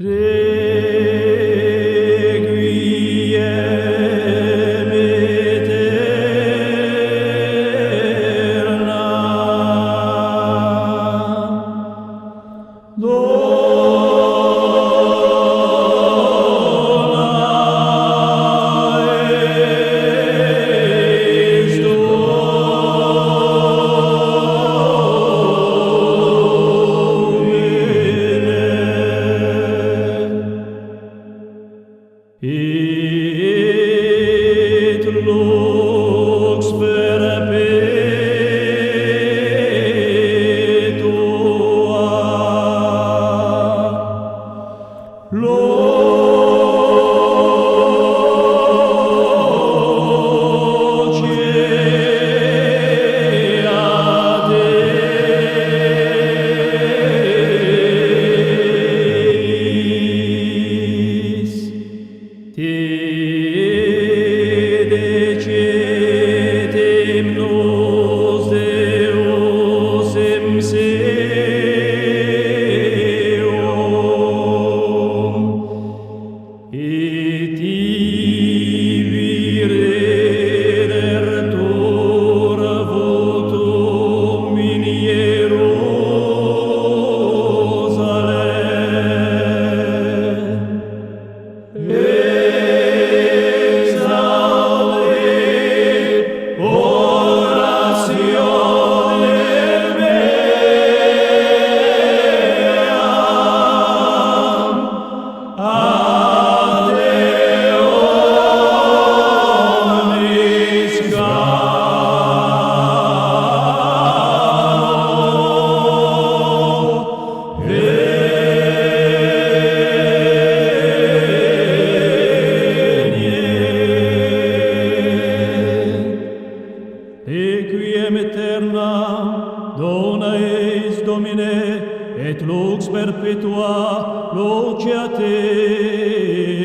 Requiem aeterna. Et lux perpetua, te decetem nos Deus emseum, et ibi redertur votum in Hierusalem. Requiem aeterna, dona eis Domine, et lux perpetua, loce a te.